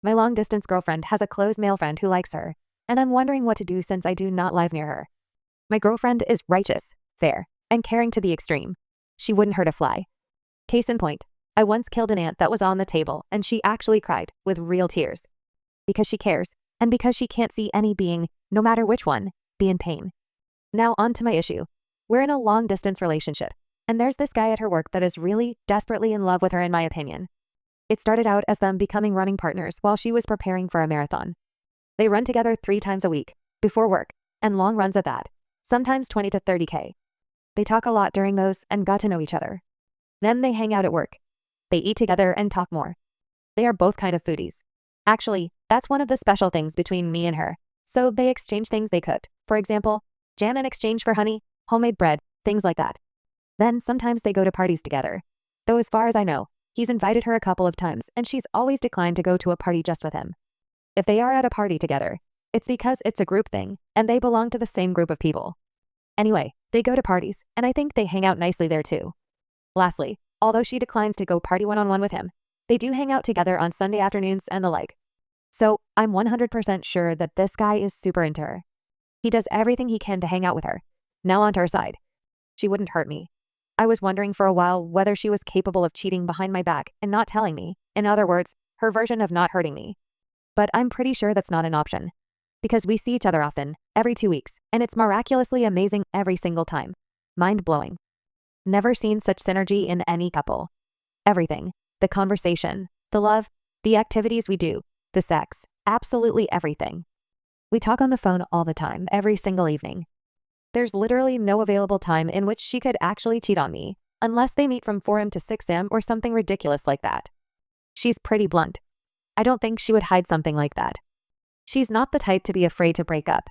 My long-distance girlfriend has a close male friend who likes her, and I'm wondering what to do since I do not live near her. My girlfriend is righteous, fair, and caring to the extreme. She wouldn't hurt a fly. Case in point, I once killed an ant that was on the table and she actually cried, with real tears. Because she cares, and because she can't see any being, no matter which one, be in pain. Now on to my issue. We're in a long-distance relationship, and there's this guy at her work that is really, desperately in love with her in my opinion. It started out as them becoming running partners while she was preparing for a marathon. They run together 3 times a week, before work, and long runs at that, sometimes 20 to 30K. They talk a lot during those and got to know each other. Then they hang out at work. They eat together and talk more. They are both kind of foodies. Actually, that's one of the special things between me and her. So they exchange things they cooked. For example, jam in exchange for honey, homemade bread, things like that. Then sometimes they go to parties together. Though as far as I know, he's invited her a couple of times and she's always declined to go to a party just with him. If they are at a party together, it's because it's a group thing and they belong to the same group of people. Anyway, they go to parties and I think they hang out nicely there too. Lastly, although she declines to go party one-on-one with him, they do hang out together on Sunday afternoons and the like. So I'm 100% sure that this guy is super into her. He does everything he can to hang out with her. Now onto her side. She wouldn't hurt me. I was wondering for a while whether she was capable of cheating behind my back and not telling me. In other words, her version of not hurting me. But I'm pretty sure that's not an option. Because we see each other often, every 2 weeks, and it's miraculously amazing every single time. Mind-blowing. Never seen such synergy in any couple. Everything. The conversation, the love, the activities we do, the sex, absolutely everything. We talk on the phone all the time, every single evening. There's literally no available time in which she could actually cheat on me, unless they meet from 4 a.m. to 6 a.m. or something ridiculous like that. She's pretty blunt. I don't think she would hide something like that. She's not the type to be afraid to break up.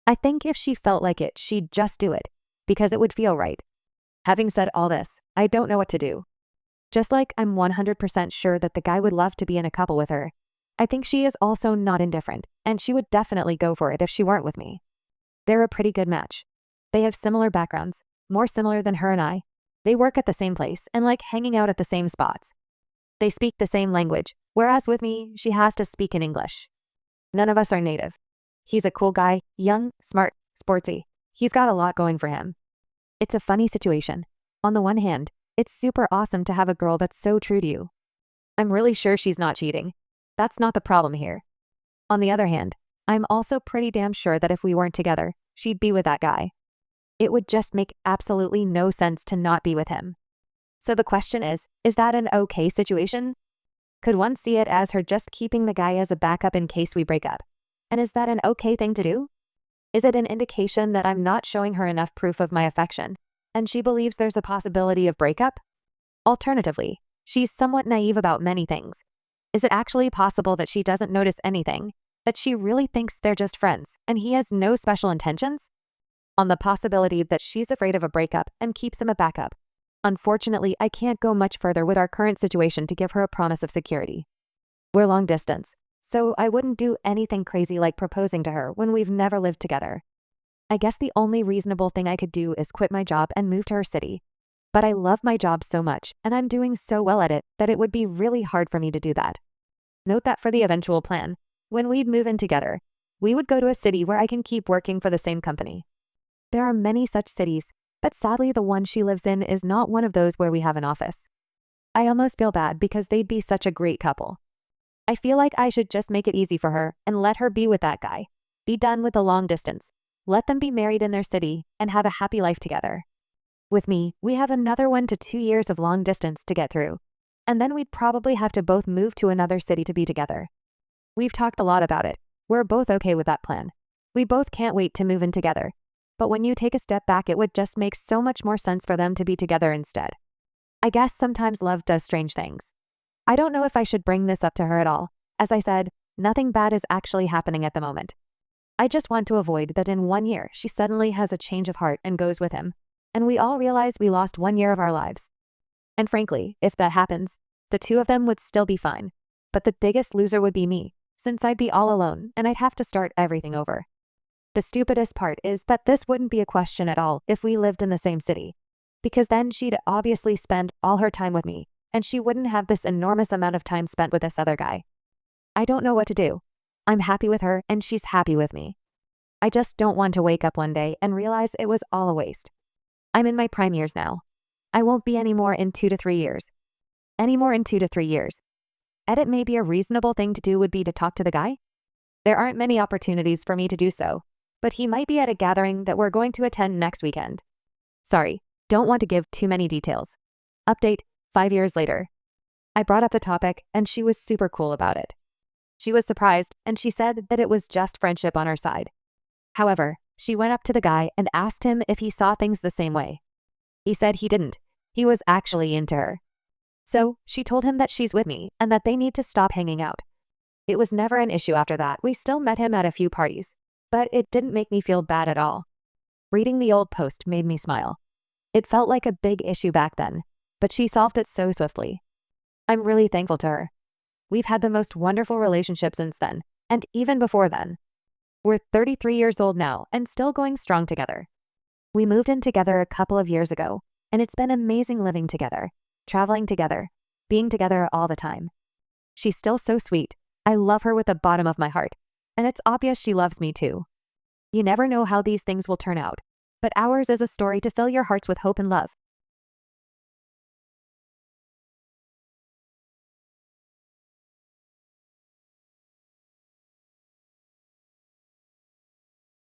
I think if she felt like it, she'd just do it, because it would feel right. Having said all this, I don't know what to do. Just like I'm 100% sure that the guy would love to be in a couple with her, I think she is also not indifferent, and she would definitely go for it if she weren't with me. They're a pretty good match. They have similar backgrounds, more similar than her and I. They work at the same place and like hanging out at the same spots. They speak the same language, whereas with me, she has to speak in English. None of us are native. He's a cool guy, young, smart, sportsy. He's got a lot going for him. It's a funny situation. On the one hand, it's super awesome to have a girl that's so true to you. I'm really sure she's not cheating. That's not the problem here. On the other hand, I'm also pretty damn sure that if we weren't together, she'd be with that guy. It would just make absolutely no sense to not be with him. So the question is that an okay situation? Could one see it as her just keeping the guy as a backup in case we break up? And is that an okay thing to do? Is it an indication that I'm not showing her enough proof of my affection, and she believes there's a possibility of breakup? Alternatively, she's somewhat naive about many things. Is it actually possible that she doesn't notice anything, that she really thinks they're just friends, and he has no special intentions? On the possibility that she's afraid of a breakup and keeps him a backup, unfortunately, I can't go much further with our current situation to give her a promise of security. We're long distance, so I wouldn't do anything crazy like proposing to her when we've never lived together. I guess the only reasonable thing I could do is quit my job and move to her city. But I love my job so much, and I'm doing so well at it, that it would be really hard for me to do that. Note that for the eventual plan, when we'd move in together, we would go to a city where I can keep working for the same company. There are many such cities, but sadly the one she lives in is not one of those where we have an office. I almost feel bad because they'd be such a great couple. I feel like I should just make it easy for her and let her be with that guy. Be done with the long distance. Let them be married in their city and have a happy life together. With me, we have another 1 to 2 years of long distance to get through. And then we'd probably have to both move to another city to be together. We've talked a lot about it. We're both okay with that plan. We both can't wait to move in together. But when you take a step back, it would just make so much more sense for them to be together instead. I guess sometimes love does strange things. I don't know if I should bring this up to her at all. As I said, nothing bad is actually happening at the moment. I just want to avoid that in 1 year she suddenly has a change of heart and goes with him, and we all realize we lost 1 year of our lives. And frankly, if that happens, the two of them would still be fine. But the biggest loser would be me, since I'd be all alone and I'd have to start everything over. The stupidest part is that this wouldn't be a question at all if we lived in the same city, because then she'd obviously spend all her time with me, and she wouldn't have this enormous amount of time spent with this other guy. I don't know what to do. I'm happy with her and she's happy with me. I just don't want to wake up one day and realize it was all a waste. I'm in my prime years now. I won't be any more in 2 to 3 years. Any more in 2 to 3 years. Edit maybe a reasonable thing to do would be to talk to the guy? There aren't many opportunities for me to do so, but he might be at a gathering that we're going to attend next weekend. Sorry, don't want to give too many details. Update, 5 years later. I brought up the topic and she was super cool about it. She was surprised and she said that it was just friendship on our side. However, she went up to the guy and asked him if he saw things the same way. He said he didn't. He was actually into her. So, she told him that she's with me and that they need to stop hanging out. It was never an issue after that. We still met him at a few parties, but it didn't make me feel bad at all. Reading the old post made me smile. It felt like a big issue back then, but she solved it so swiftly. I'm really thankful to her. We've had the most wonderful relationship since then, and even before then. We're 33 years old now and still going strong together. We moved in together a couple of years ago, and it's been amazing living together, traveling together, being together all the time. She's still so sweet. I love her with the bottom of my heart, and it's obvious she loves me too. You never know how these things will turn out, but ours is a story to fill your hearts with hope and love.